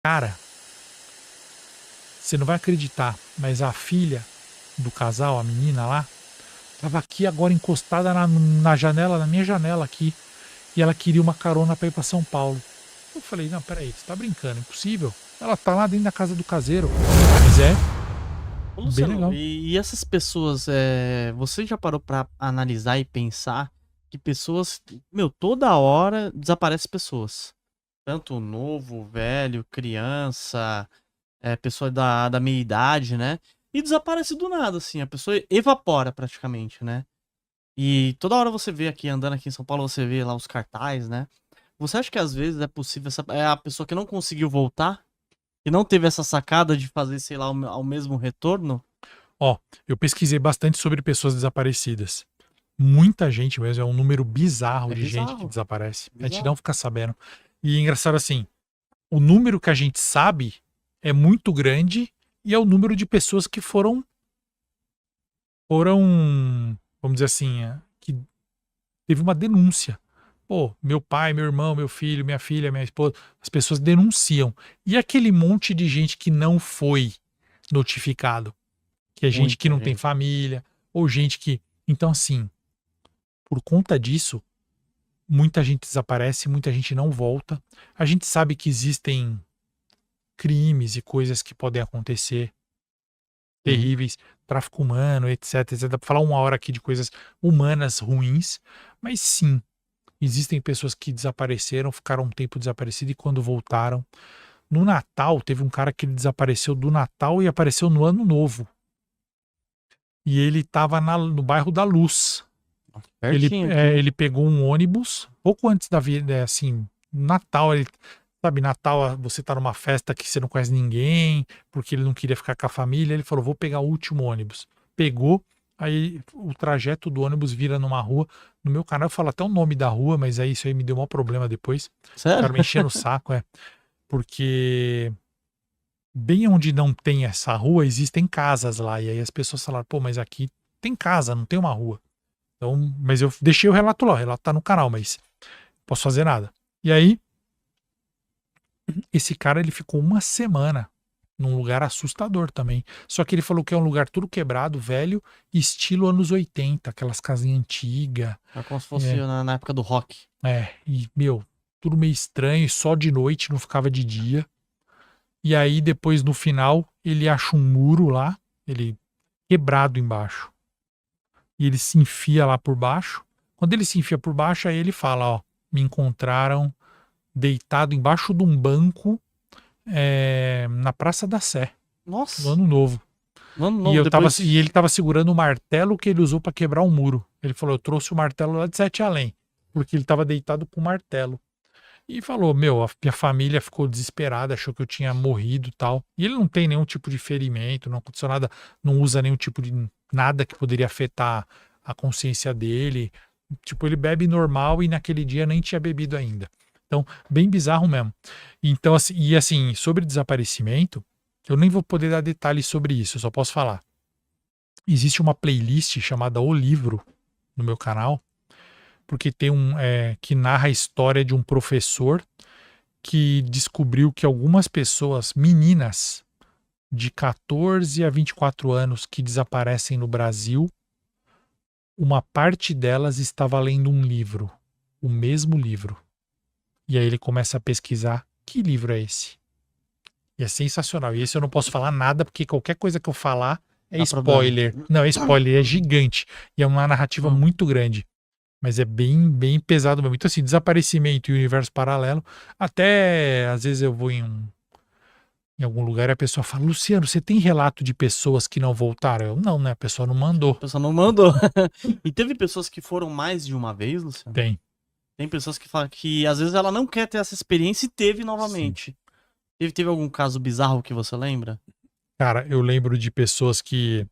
Cara, você não vai acreditar, mas a filha do casal, a menina lá, tava aqui agora encostada na janela, na minha janela aqui, e ela queria uma carona pra ir pra São Paulo. Eu falei, não, peraí, você tá brincando, impossível. Ela tá lá dentro da casa do caseiro. Mas é Ô, bem Luciano, legal. e essas pessoas, você já parou pra analisar e pensar que pessoas, toda hora desaparecem pessoas. Tanto novo, velho, criança, pessoa da meia idade, né? E desaparece do nada, assim, a pessoa evapora praticamente, né? E toda hora você vê aqui, andando aqui em São Paulo, você vê lá os cartazes, né? Você acha que às vezes é possível, é a pessoa que não conseguiu voltar, que não teve essa sacada de fazer, sei lá, ao mesmo retorno? Ó, eu pesquisei bastante sobre pessoas desaparecidas. Muita gente mesmo, é um número bizarro É de gente que bizarro, desaparece. A gente não bizarro. fica sabendo. E é engraçado assim, o número que a gente sabe é muito grande e é o número de pessoas que foram, vamos dizer assim, que teve uma denúncia. Pô, meu pai, meu irmão, meu filho, minha filha, minha esposa, as pessoas denunciam. E aquele monte de gente que não foi notificado, que é gente que Muita não tem gente. família, ou gente que. Então, assim, por conta disso, muita gente desaparece, muita gente não volta. A gente sabe que existem crimes e coisas que podem acontecer, Sim. terríveis, tráfico humano, etc, etc. Dá pra falar uma hora aqui de coisas humanas ruins, mas sim, existem pessoas que desapareceram, ficaram um tempo desaparecidos e quando voltaram. No Natal, teve um cara que ele desapareceu do Natal e apareceu no Ano Novo. E ele estava no bairro da Luz. Ele, Pertinho aqui. ele pegou um ônibus, pouco antes da vida, assim, Natal, ele, sabe, Natal você tá numa festa que você não conhece ninguém, porque ele não queria ficar com a família, ele falou, vou pegar o último ônibus. Pegou, aí o trajeto do ônibus vira numa rua, no meu canal eu falo até o nome da rua, mas aí isso aí me deu um problema depois, Sério? ficaram me enchendo o saco, porque bem onde não tem essa rua, existem casas lá, e aí as pessoas falaram, pô, mas aqui tem casa, não tem uma rua. Então, mas eu deixei o relato lá, o relato tá no canal, mas não posso fazer nada. E aí, esse cara ele ficou uma semana num lugar assustador também. Só que ele falou que é um lugar tudo quebrado, velho, estilo anos 80, aquelas casinhas antigas. É como se fosse É, na época do rock. e, meu, tudo meio estranho, só de noite, não ficava de dia. E aí, depois, no final, ele acha um muro lá, ele quebrado embaixo. E ele se enfia lá por baixo. Quando ele se enfia por baixo, aí ele fala, ó, me encontraram deitado embaixo de um banco na Praça da Sé, no Nossa, Ano Novo. no ano E, novo, e ele depois. tava segurando o martelo que ele usou para quebrar o muro. Ele falou, eu trouxe o martelo lá de Sete Além, porque ele tava deitado com o martelo. E falou, meu, a minha família ficou desesperada, achou que eu tinha morrido e tal. E ele não tem nenhum tipo de ferimento, não aconteceu nada, não usa nenhum tipo de nada que poderia afetar a consciência dele. Tipo, ele bebe normal e naquele dia nem tinha bebido ainda. Então, bem bizarro mesmo. Então, assim, e assim, sobre desaparecimento, eu nem vou poder dar detalhes sobre isso, eu só posso falar. Existe uma playlist chamada O Livro no meu canal, porque tem que narra a história de um professor que descobriu que algumas pessoas, meninas de 14 a 24 anos que desaparecem no Brasil, uma parte delas estava lendo um livro, o mesmo livro. E aí ele começa a pesquisar que livro é esse. E é sensacional. E esse eu não posso falar nada, porque qualquer coisa que eu falar é Dá problema. spoiler. Não, é spoiler, é gigante. E é uma narrativa Hum. muito grande. Mas é bem, bem pesado mesmo. Então, assim, desaparecimento e universo paralelo. Até às vezes eu vou em algum lugar e a pessoa fala: Luciano, você tem relato de pessoas que não voltaram? Eu, não, né? A pessoa não A mandou. pessoa não mandou. E teve pessoas que foram mais de uma vez, Luciano? Tem, Tem pessoas que falam que às vezes ela não quer ter essa experiência e teve sim. novamente. Teve algum caso bizarro que você lembra? Cara, eu lembro de pessoas que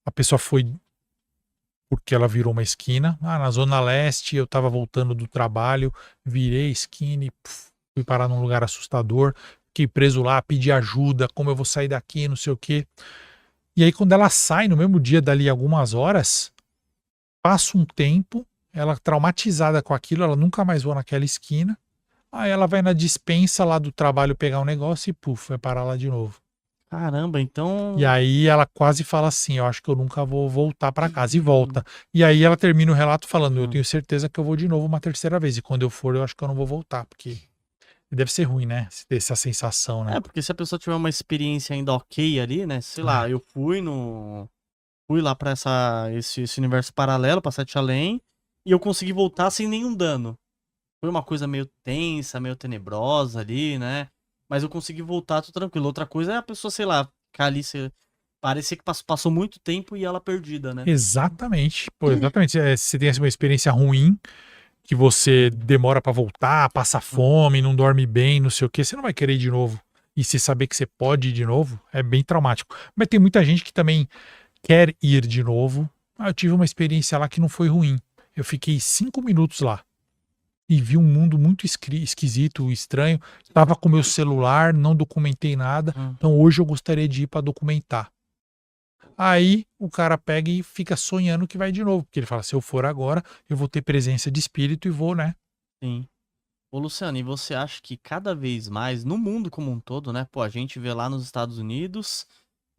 a pessoa foi porque ela virou uma esquina. Ah, na Zona Leste, eu tava voltando do trabalho, virei a esquina e fui parar num lugar assustador. Fiquei preso lá, pedi ajuda, como eu vou sair daqui, não sei o quê. E aí, quando ela sai no mesmo dia, dali algumas horas, passa um tempo, ela traumatizada com aquilo, ela nunca mais voa naquela esquina. Aí ela vai na despensa lá do trabalho pegar um negócio e puf, vai parar lá de novo. Caramba, E então. aí ela quase fala assim, eu acho que eu nunca vou voltar para casa, e volta. E aí ela termina o relato falando, eu tenho certeza que eu vou de novo uma terceira vez, e quando eu for eu acho que eu não vou voltar, porque deve ser ruim, né? Ter essa sensação, né? É, porque se a pessoa tiver uma experiência ainda ok ali, né? Sei lá, eu fui no. Fui lá pra esse universo paralelo, pra Sete Além, e eu consegui voltar sem nenhum dano. Foi uma coisa meio tensa, meio tenebrosa ali, né? Mas eu consegui voltar, tô tranquilo. Outra coisa é a pessoa, sei lá, ficar ali, parecia que passou muito tempo e ela perdida, né? Exatamente, pô, exatamente. Se você tem assim, uma experiência ruim, que você demora para voltar, passa fome, não dorme bem, não sei o quê, você não vai querer ir de novo. E se saber que você pode ir de novo, é bem traumático. Mas tem muita gente que também quer ir de novo. Eu tive uma experiência lá que não foi ruim. Eu fiquei 5 minutos lá e vi um mundo muito esquisito, estranho. Estava com meu celular, não documentei nada. Então hoje eu gostaria de ir para documentar. Aí o cara pega e fica sonhando que vai de novo, porque ele fala: se eu for agora, eu vou ter presença de espírito e vou, né? Sim. Ô, Luciano, e você acha que cada vez mais, no mundo como um todo, né? Pô, a gente vê lá nos Estados Unidos,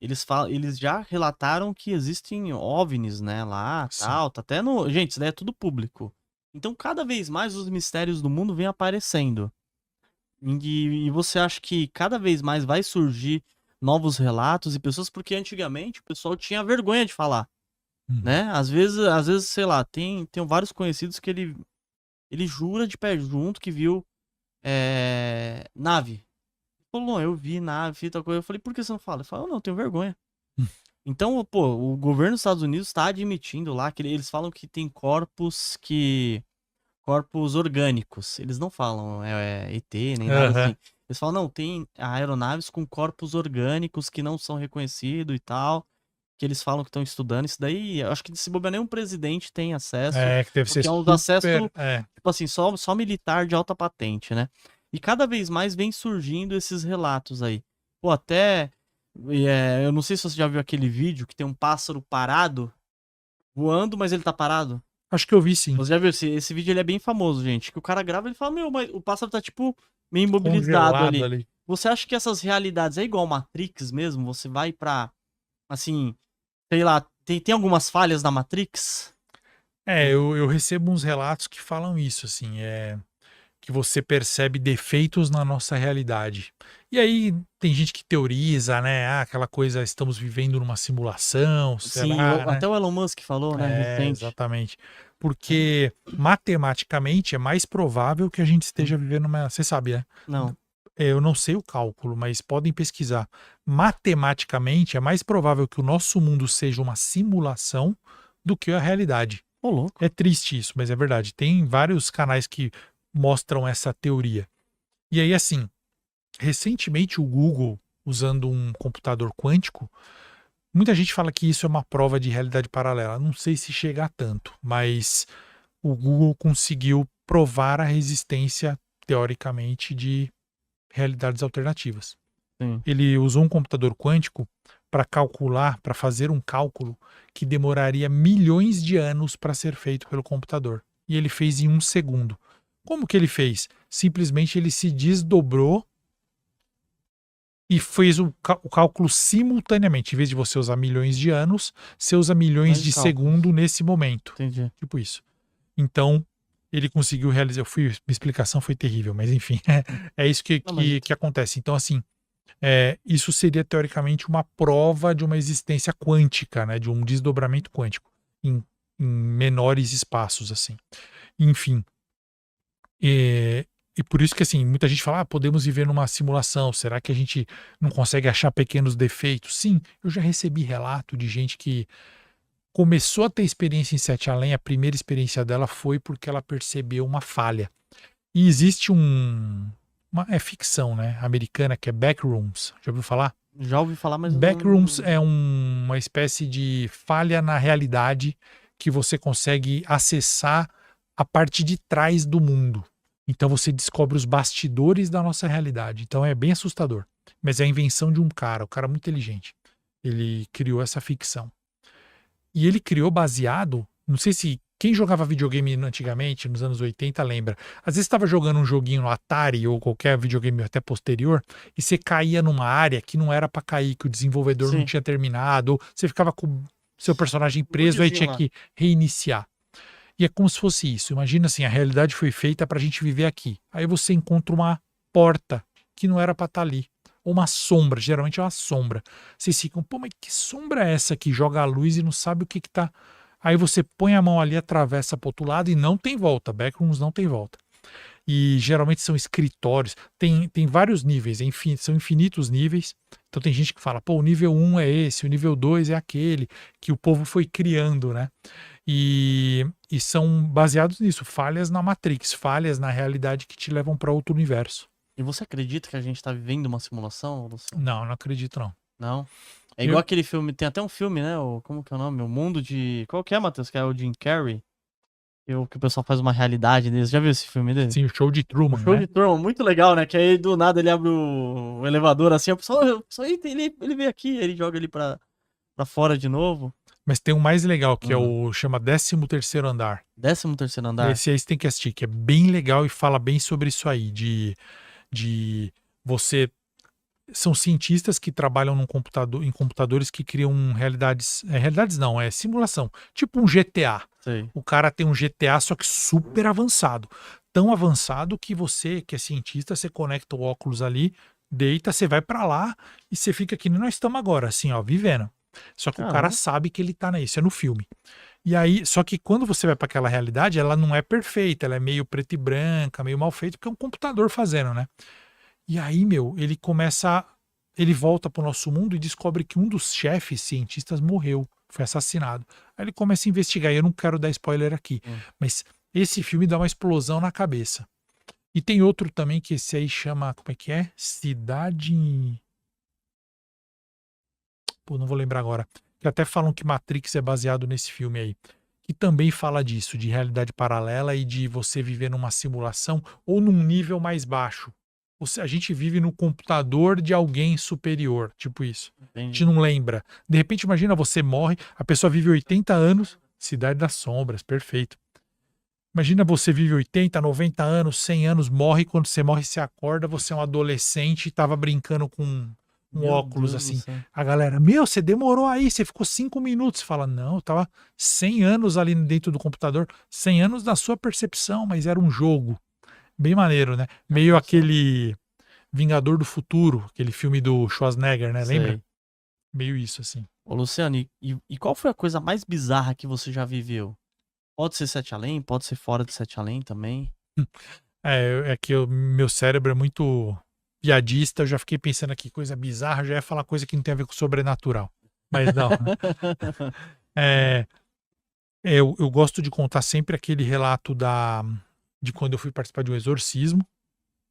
eles já relataram que existem OVNIs, né? Lá, Sim. tal, tá até no. Gente, isso daí é tudo público. Então, cada vez mais os mistérios do mundo vêm aparecendo. E você acha que cada vez mais vai surgir novos relatos e pessoas, porque antigamente o pessoal tinha vergonha de falar, Uhum. né? Às vezes, sei lá, tem vários conhecidos que ele jura de pé junto que viu nave. Ele falou, não, eu vi nave, tal coisa. Eu falei, por que você não fala? Ele falou, não, eu tenho vergonha. Então, pô, o governo dos Estados Unidos está admitindo lá que eles falam que tem corpos orgânicos. Eles não falam ET, nem nada Aham. assim. Eles falam, não, tem aeronaves com corpos orgânicos que não são reconhecidos e tal. Que eles falam que estão estudando. Isso daí, eu acho que se bobear nenhum presidente tem acesso. É, que deve ser Porque é um acesso, super. É. tipo assim, só militar de alta patente, né? E cada vez mais vem surgindo esses relatos aí. Pô, até. Eu não sei se você já viu aquele vídeo que tem um pássaro parado, voando, mas ele tá parado. Acho que eu vi sim. Você já viu? Esse vídeo ele é bem famoso, gente. Que o cara grava e ele fala, meu, mas o pássaro tá, tipo, meio imobilizado Congelado ali. ali. Você acha que essas realidades é igual Matrix mesmo? Você vai pra, assim, sei lá, tem algumas falhas na Matrix? É, eu recebo uns relatos que falam isso, assim, que você percebe defeitos na nossa realidade. E aí tem gente que teoriza, né? Ah, aquela coisa, estamos vivendo numa simulação, Sim, será, né? até o Elon Musk falou, né, É, recente. exatamente. Porque matematicamente é mais provável que a gente esteja vivendo uma. Você sabe, né? Não. Eu não sei o cálculo, mas podem pesquisar. Matematicamente é mais provável que o nosso mundo seja uma simulação do que a realidade. Ô, É louco. triste isso, mas é verdade. Tem vários canais que mostram essa teoria. E aí, assim, recentemente o Google, usando um computador quântico, muita gente fala que isso é uma prova de realidade paralela. Não sei se chega a tanto, mas o Google conseguiu provar a resistência, teoricamente, de realidades alternativas. Sim. Ele usou um computador quântico para calcular, para fazer um cálculo que demoraria milhões de anos para ser feito pelo computador. E ele fez em 1 segundo. Como que ele fez? Simplesmente ele se desdobrou e fez o cálculo simultaneamente. Em vez de você usar milhões de anos, você usa milhões Mais de cálculos. segundo nesse momento. Entendi. Tipo isso. Então, ele conseguiu realizar. Minha explicação foi terrível, mas enfim, é isso que, Não, mas que, que acontece. Então, assim, isso seria teoricamente uma prova de uma existência quântica, né, de um desdobramento quântico em menores espaços, assim. Enfim, e por isso que assim muita gente fala, podemos viver numa simulação. Será que a gente não consegue achar pequenos defeitos? Sim, eu já recebi relato de gente que começou a ter experiência em Sete Além. A primeira experiência dela foi porque ela percebeu uma falha. E existe é ficção, né, americana, que é Backrooms. Já ouviu falar? já ouvi falar, mas eu Backrooms não. é uma espécie de falha na realidade que você consegue acessar a parte de trás do mundo. Então você descobre os bastidores da nossa realidade. Então é bem assustador. Mas é a invenção de um cara muito inteligente. Ele criou essa ficção. E ele criou baseado, não sei se Quem jogava videogame antigamente, nos anos 80, lembra. Às vezes estava jogando um joguinho no Atari ou qualquer videogame até posterior e você caía numa área que não era pra cair, que o desenvolvedor não Sim. tinha terminado, ou você ficava com seu personagem preso, aí tinha lá. que reiniciar. E é como se fosse isso. Imagina assim, a realidade foi feita pra gente viver aqui. Aí você encontra uma porta que não era pra estar ali. Ou uma sombra, geralmente é uma sombra. Vocês ficam, pô, mas que sombra é essa que joga a luz e não sabe o que que tá. Aí você põe a mão ali, atravessa pro outro lado e não tem volta. Backrooms não tem volta. E geralmente são escritórios. Tem vários níveis, são infinitos níveis. Então tem gente que fala, pô, o nível 1 é esse, o nível 2 é aquele, que o povo foi criando, né? E são baseados nisso, falhas na Matrix, falhas na realidade que te levam para outro universo. E você acredita que a gente tá vivendo uma simulação, Luciano? Não acredito não. Não? É igual aquele filme, tem até um filme, né? Como que é o nome? O Mundo de... Qual que é, Matheus? Que é o Jim Carrey. Que o pessoal faz uma realidade deles. Já viu esse filme dele? Sim, o Show de Truman, O Show né? de Truman, muito legal, né? Que aí do nada ele abre o elevador assim, a pessoa, ele vem aqui, ele joga ele pra fora de novo. Mas tem um mais legal, que é o chama 13º Andar. 13º Andar. Esse aí você tem que assistir, que é bem legal e fala bem sobre isso aí, de você... São cientistas que trabalham em computadores que criam realidades... realidades não, é simulação. Tipo um GTA. Sei. O cara tem um GTA, só que super avançado. Tão avançado que você, que é cientista, você conecta o óculos ali, deita, você vai pra lá e você fica que nem nós estamos agora, assim, ó, vivendo. Só que o cara sabe que ele tá nisso, é no filme. E aí, só que quando você vai pra aquela realidade, ela não é perfeita, ela é meio preta e branca, meio mal feita, porque é um computador fazendo, né? E aí, meu, ele volta pro nosso mundo e descobre que um dos chefes cientistas morreu, foi assassinado. Aí ele começa a investigar, e eu não quero dar spoiler aqui, mas esse filme dá uma explosão na cabeça. E tem outro também que esse aí chama, como é que é? Cidade... Pô, não vou lembrar agora. Que até falam que Matrix é baseado nesse filme aí. Que também fala disso, de realidade paralela e de você viver numa simulação ou num nível mais baixo. A gente vive no computador de alguém superior, tipo isso. Entendi. A gente não lembra. De repente, imagina, você morre, a pessoa vive 80 anos, Cidade das Sombras, perfeito. Imagina, você vive 80, 90 anos, 100 anos, morre, quando você morre, você acorda, você é um adolescente e tava brincando com um óculos assim. A galera, meu, você demorou aí, você ficou 5 minutos. Você fala, não, eu tava 100 anos ali dentro do computador, 100 anos na sua percepção, mas era um jogo. Bem maneiro, né? Meio aquele Vingador do Futuro, aquele filme do Schwarzenegger, né? Sei. Lembra? Meio isso, assim. Ô, Luciano, e qual foi a coisa mais bizarra que você já viveu? Pode ser Sete Além, pode ser fora de Sete Além também. É que meu cérebro é muito piadista, eu já fiquei pensando aqui, coisa bizarra, já ia falar coisa que não tem a ver com sobrenatural. Mas não. Eu gosto de contar sempre aquele relato de quando eu fui participar de um exorcismo.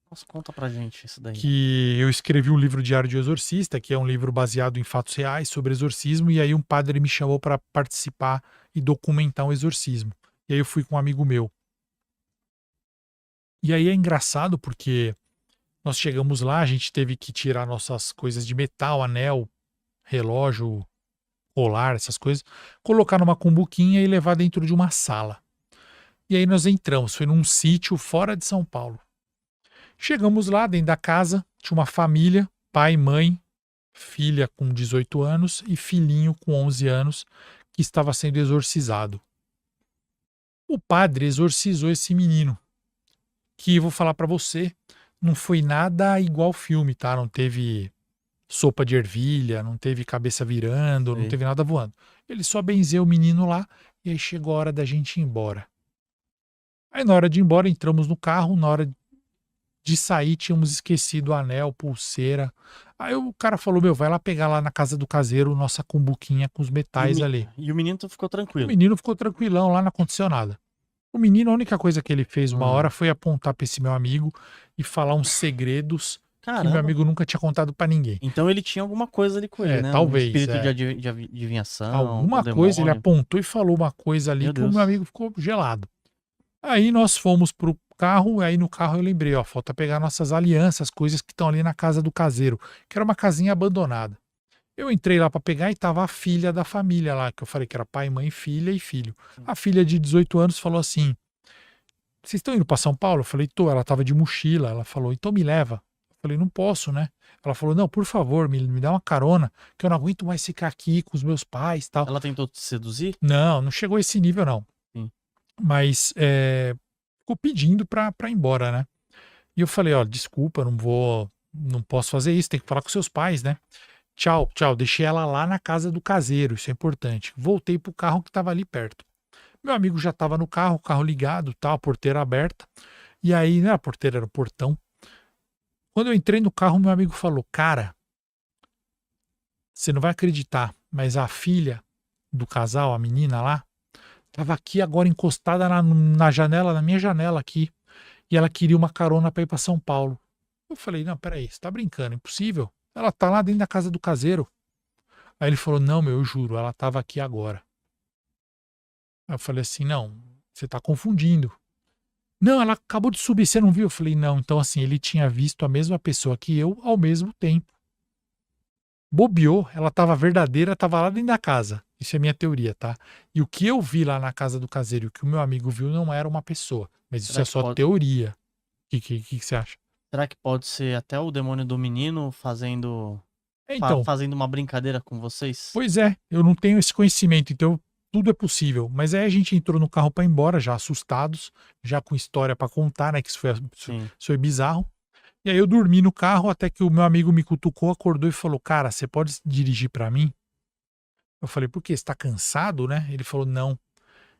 Nossa, conta pra gente isso daí. Que eu escrevi um livro Diário de Exorcista, que é um livro baseado em fatos reais sobre exorcismo, e aí um padre me chamou para participar e documentar um exorcismo. E aí eu fui com um amigo meu. E aí é engraçado porque nós chegamos lá, a gente teve que tirar nossas coisas de metal, anel, relógio, colar, essas coisas, colocar numa cumbuquinha e levar dentro de uma sala. E aí nós entramos, foi num sítio fora de São Paulo. Chegamos lá, dentro da casa, tinha uma família, pai, mãe, filha com 18 anos e filhinho com 11 anos, que estava sendo exorcizado. O padre exorcizou esse menino, que vou falar para você, não foi nada igual ao filme, tá? Não teve sopa de ervilha, não teve cabeça virando, não teve nada voando. Ele só benzeu o menino lá e aí chegou a hora da gente ir embora. Aí na hora de ir embora, entramos no carro, na hora de sair, tínhamos esquecido o anel, pulseira. Aí o cara falou, meu, vai lá pegar lá na casa do caseiro nossa cumbuquinha com os metais ali. E o menino ficou tranquilo? O menino ficou tranquilão, lá não aconteceu nada. O menino, a única coisa que ele fez uma hora foi apontar pra esse meu amigo e falar uns segredos que meu amigo nunca tinha contado pra ninguém. Então ele tinha alguma coisa ali com ele, né? Talvez. Um espírito de adivinhação. Alguma coisa, ele apontou e falou uma coisa ali que o meu amigo ficou gelado. Aí nós fomos pro carro, aí no carro eu lembrei, falta pegar nossas alianças, coisas que estão ali na casa do caseiro, que era uma casinha abandonada. Eu entrei lá pra pegar e tava a filha da família lá, que eu falei que era pai, mãe, filha e filho. Sim. A filha de 18 anos falou assim: vocês estão indo pra São Paulo? Eu falei, tô. Ela tava de mochila. Ela falou, então me leva. Eu falei, não posso, né? Ela falou, não, por favor, me dá uma carona, que eu não aguento mais ficar aqui com os meus pais e tal. Ela tentou te seduzir? Não, não chegou a esse nível, não. Sim. Mas ficou pedindo pra ir embora, né? E eu falei, ó, desculpa, eu não vou, não posso fazer isso, tem que falar com seus pais, né? Tchau, tchau. Deixei ela lá na casa do caseiro, isso é importante. Voltei pro carro que estava ali perto. Meu amigo já estava no carro, o carro ligado, tal, a porteira aberta. E aí, né, a porteira era o portão. Quando eu entrei no carro, meu amigo falou: cara, você não vai acreditar, mas a filha do casal, a menina lá, estava aqui agora encostada na janela, na minha janela aqui. E ela queria uma carona para ir para São Paulo. Eu falei: não, peraí, você tá brincando, impossível. Ela tá lá dentro da casa do caseiro. Aí ele falou: não, meu, eu juro, ela tava aqui agora. Aí eu falei assim: não, você tá confundindo. Não, ela acabou de subir, você não viu? Eu falei: não, então assim, ele tinha visto a mesma pessoa que eu ao mesmo tempo. Bobeou, ela tava verdadeira, tava lá dentro da casa. Isso é minha teoria, tá? E o que eu vi lá na casa do caseiro e o que o meu amigo viu não era uma pessoa. Mas isso Será é que só pode, teoria. O que você acha? será que pode ser até o demônio do menino fazendo, Então, fazendo uma brincadeira com vocês? pois é, eu não tenho esse conhecimento, então tudo é possível. Mas aí a gente entrou no carro para ir embora, já assustados, já com história para contar, né? Que Sim. isso foi bizarro. E aí eu dormi no carro até que o meu amigo me cutucou, acordou e falou: cara, você pode dirigir para mim? Eu falei: por quê? Você tá cansado, né? Ele falou: não,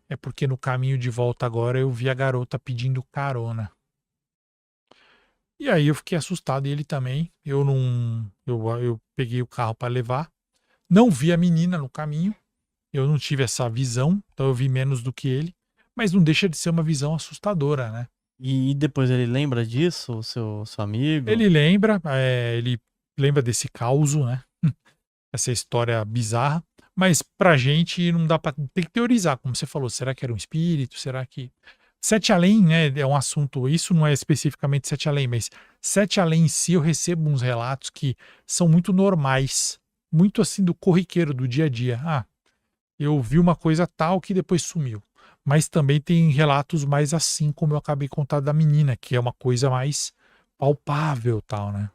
é porque no caminho de volta agora eu vi a garota pedindo carona. E aí eu fiquei assustado e ele também. Eu não. Eu peguei o carro para levar. Não vi a menina no caminho. Eu não tive essa visão, então eu vi menos do que ele. Mas não deixa de ser uma visão assustadora, né? E depois ele lembra disso, o seu amigo? Ele lembra desse causo, né? Essa história bizarra. Mas pra gente não dá pra. Tem que teorizar, como você falou. Será que era um espírito? Será que. Sete Além, né? É um assunto. Isso não é especificamente Sete Além, mas Sete Além em si eu recebo uns relatos que são muito normais. Muito assim do corriqueiro, do dia a dia. Ah, eu vi uma coisa tal que depois sumiu. Mas também tem relatos mais assim, como eu acabei de contar da menina, que é uma coisa mais palpável, tal, né?